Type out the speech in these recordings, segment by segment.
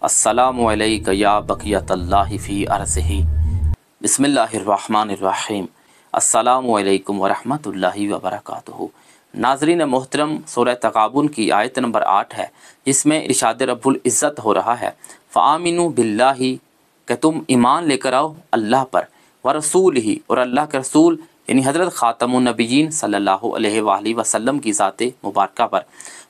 अस्सलामु अलैका या बक़ियतल्लाहि फ़ी अर्ज़िही। बिस्मिल्लाहिर्रहमानिर्रहीम। अस्सलामु अलैकुम वरहमतुल्लाहि वबरकातुहू। नाज़रीन मोहतरम, सूरह तग़ाबुन की आयत नंबर 8 है, जिसमें इरशाद रब्बुल इज़्ज़त हो रहा है फ़आमिनु बिल्लाहि, कि तुम ईमान लेकर आओ अल्लाह पर, व रसूलिही, और अल्लाह के रसूल यानी हज़रत ख़ातमुन नबिय्यीन सल्लल्लाहु अलैहि वसल्लम की ज़ात मुबारका पर,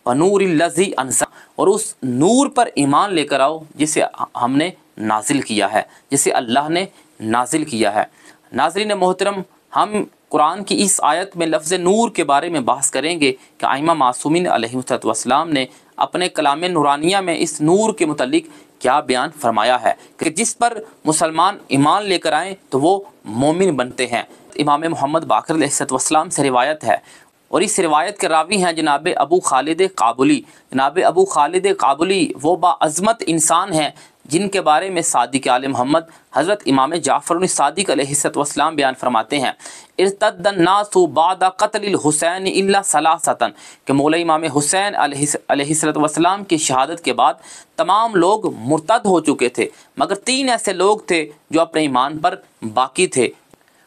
व नूरिल्लज़ी अनज़ल, और उस नूर पर ईमान लेकर आओ जिसे हमने नाजिल किया है, जिसे अल्लाह ने नाजिल किया है। नाज़रीन मोहतरम, हम कुरान की इस आयत में लफ्ज़ नूर के बारे में बहस करेंगे कि आइमा मासूमीन अलैहिस्सलाम ने अपने कलाम नूरानिया में इस नूर के मुतल्लिक क्या बयान फरमाया है कि जिस पर मुसलमान ईमान लेकर आएँ तो वो मोमिन बनते हैं। इमाम मोहम्मद बाक़िर अलैहिस्सलाम से रिवायत है, और इस रिवायत के रावी हैं जनाब अबू खालिद काबुली। जनाब अबू खालिद काबुली वो बाअज़मत इंसान हैं जिनके बारे में सादिक़ आले मोहम्मद हज़रत इमाम जाफ़र सादिक़ अलैहिस्सलाम बयान फरमाते हैं, इर्तद्दन्नासु बादा क़त्लिल हुसैन इल्ला सलासतन, कि मौला इमाम हुसैन अलैहिस्सलाम की शहादत के बाद तमाम लोग मुर्तद हो चुके थे, मगर 3 ऐसे लोग थे जो अपने ईमान पर बाकी थे,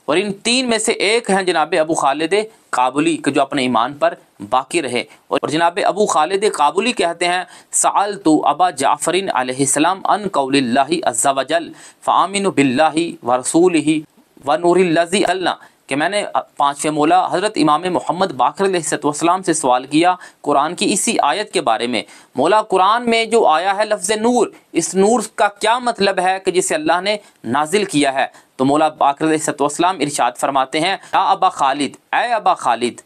और इन 3 में से एक हैं जनाब अबू खालिद काबुली के जो अपने ईमान पर बाकी रहे। और जनाब अबू खालिद काबुली कहते हैं, सअलतु अबा जाफ़रिन अलैहिस्सलाम अन कौलिल्लाहि अज़्ज़ा वजल फ़आमिनु बिल्लाहि व रसूलिही व नूरिल्लज़ी अल्ला, कि मैंने 5वें मौला हज़रत इमाम मोहम्मद बाक़िर अलैहिस्सलाम से सवाल किया कुरान की इसी आयत के बारे में, मौला कुरान में जो आया है लफ्ज़ नूर, इस नूर का क्या मतलब है कि जिसे अल्लाह ने नाजिल किया है। तो मौला बाक़िर अलैहिस्सलाम इरशाद फरमाते हैं, या अबा खालिद, ए अबा खालिद,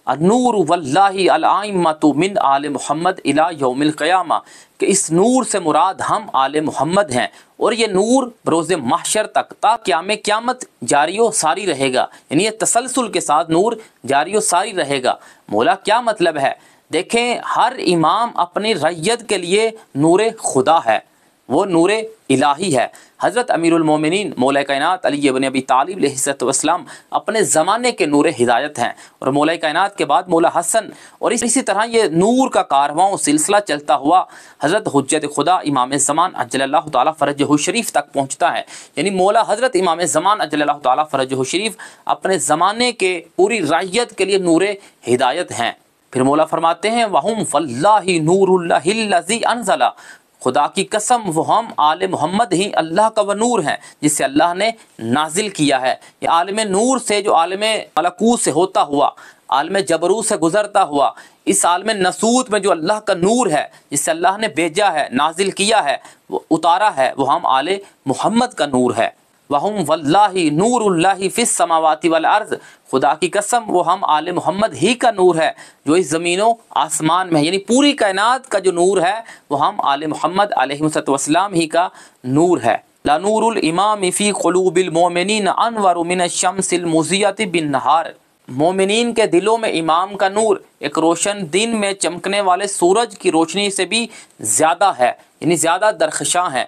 अन्नूर वल्लाहि अल-आइम्मतु मिन आले मोहम्मद इला यौमिल क़यामा, कि इस नूर से मुराद हम आले मोहम्मद हैं, और ये नूर बरोज़ महशर तक ता क़यामत जारी व सारी रहेगा, यानी ये तसलसल के साथ नूर जारी व सारी रहेगा। मौला क्या मतलब है? देखें, हर इमाम अपनी रैयत के लिए नूर खुदा है, वो नूर इलाही है। हज़रत अमीरुल मोमिनीन मौला कायनात अली इब्न अबी तालिब अलैहिस्सलाम अपने ज़माने के नूर हिदायत हैं, और मौला कायनात के बाद मौला हसन, और इसी तरह ये नूर का कारवां सिलसिला चलता हुआ हज़रत हुज्जत खुदा इमाम ज़मान अज्जलल्लाहु ताला फ़रजहु शरीफ तक पहुँचता है। यानी मौला हज़रत इमाम ज़मान अज्जलल्लाहु ताला फ़रजहु शरीफ अपने ज़माने के पूरी रैयत के लिए नूर हिदायत हैं। फिर मौला फरमाते हैं, वहुम वल्लाहि नूरुल्लाहिल्लज़ी अनज़ला, खुदा की कसम वो हम आले मोहम्मद ही अल्लाह का वो नूर हैं जिससे अल्लाह ने नाजिल किया है। ये आलम नूर से, जो आलम मलकूत से होता हुआ, आलम जबरूत से गुज़रता हुआ, इस आलम नसूत में जो अल्लाह का नूर है जिससे अल्लाह ने भेजा है, नाजिल किया है, वो उतारा है, वो हम आले मोहम्मद का नूर है। वहुम वल्लाहि नूरुल्लाहि फिस समावाति वल अर्ज़, खुदा की कसम वो हम आले मोहम्मद ही का नूर है जो इस ज़मीनों आसमान में है, यानी पूरी कायनात का जो नूर है वो हम आले मोहम्मद अलैहिस्सलाम ही का नूर है। ला नूरुल इमाम फ़ी क़ुलूबिल मोमिनीन अनवरु मिनश शम्सिल मुज़ियति बिन नहार, मोमिनीन के दिलों में इमाम का नूर एक रोशन दिन में चमकने वाले सूरज की रोशनी से भी ज़्यादा है, यानी ज़्यादा दरख़शां है।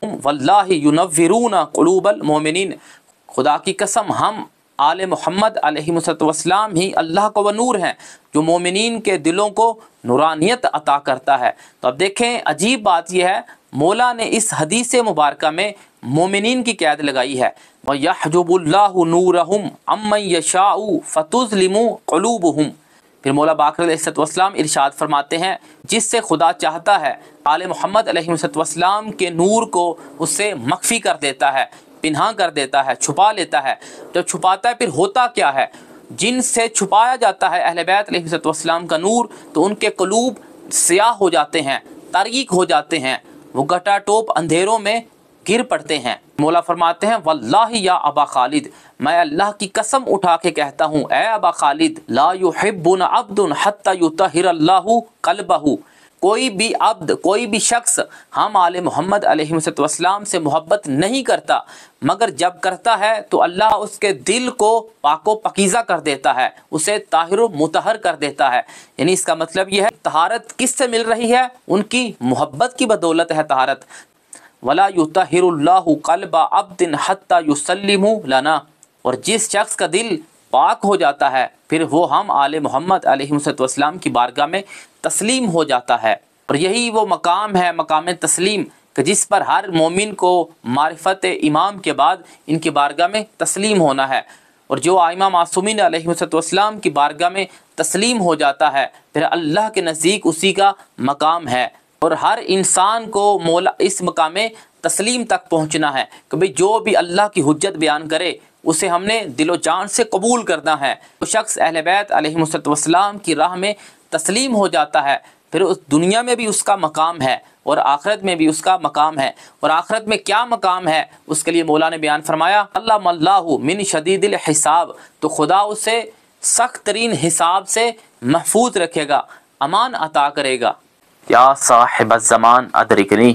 वल्लाहि युनव्विरूना क़ुलूबल मोमिनीन, खुदा की कसम हम आले मोहम्मद अलैहिस्सलाम ही अल्लाह का वो नूर हैं जो मोमिनीन के दिलों को नूरानियत अता करता है। तो अब देखें, अजीब बात यह है, मौला ने इस हदीस मुबारका में मोमिनीन की कैद लगाई है, व यहजुबुल्लाहु नूरहुम अम्मन यशाउ फतुज़लिमु क़ुलूबुहुम। फिर मौला बाक़िर अलैहिस्सलाम इरशाद फरमाते हैं, जिससे खुदा चाहता है आले मोहम्मद अलैहिस्सलाम के नूर को उससे मख्फी कर देता है, पिन्हा कर देता है, छुपा लेता है। जब छुपाता है फिर होता क्या है? जिनसे छुपाया जाता है अहले बैत अलैहिस्सलाम का नूर, तो उनके क़ुलूब स्याह हो जाते हैं, तारीक हो जाते हैं, वो घटाटोप अंधेरों में गिर पड़ते हैं। मौला फरमाते हैं, वल्लाहि या अबा खालिद, मैं अल्लाह की कसम उठा के कहता हूँ, ए अबा खालिद, ला युहिब्बुन अब्दुन हत्ता युतहिरल्लाहु क़ल्बहु, कोई भी अब्द, कोई भी शख्स हम आले मोहम्मद अलैहिस्सलाम से मोहब्बत नहीं करता, मगर जब करता है तो अल्लाह उसके दिल को पाको पकीज़ा कर देता है, उसे ताहिर मुतहर कर देता है। यानी इसका मतलब यह है, तहारत किससे मिल रही है? उनकी मोहब्बत की बदौलत है तहारत। वला युतहिरुल्लाहु क़ल्बा अब्दिन हत्ता युसल्लिमु लना, और जिस शख्स का दिल पाक हो जाता है फिर वो हम आले मोहम्मद अलैहिस्सलाम की बारगाह में तस्लीम हो जाता है। और यही वो मकाम है, मकाम तस्लीम, کہ جس پر ہر مومن کو معرفت امام کے بعد ان کی بارگاہ میں تسلیم ہونا ہے، اور جو ائمہ معصومین علیہ السلام کی بارگاہ میں تسلیم ہو جاتا ہے پھر اللہ کے نزدیک اسی کا مقام ہے، اور ہر انسان کو مولا اس مقام تسلیم تک پہنچنا ہے کہ بھئی جو بھی اللہ کی حجت بیان کرے اسے ہم نے دل و جان سے قبول کرنا ہے۔ وہ شخص اہل بیت علیہ السلام کی راہ میں تسلیم ہو جاتا ہے پھر اس دنیا میں بھی اس کا مقام ہے اور آخرت میں بھی اس کا مقام ہے، اور آخرت میں کیا مقام ہے اس کے لیے مولا نے بیان فرمایا علم اللہ من شدید الحساب، تو خدا اسے سخت ترین حساب سے محفوظ رکھے گا، امان عطا کرے گا۔ یا صاحب الزمان ادرکنی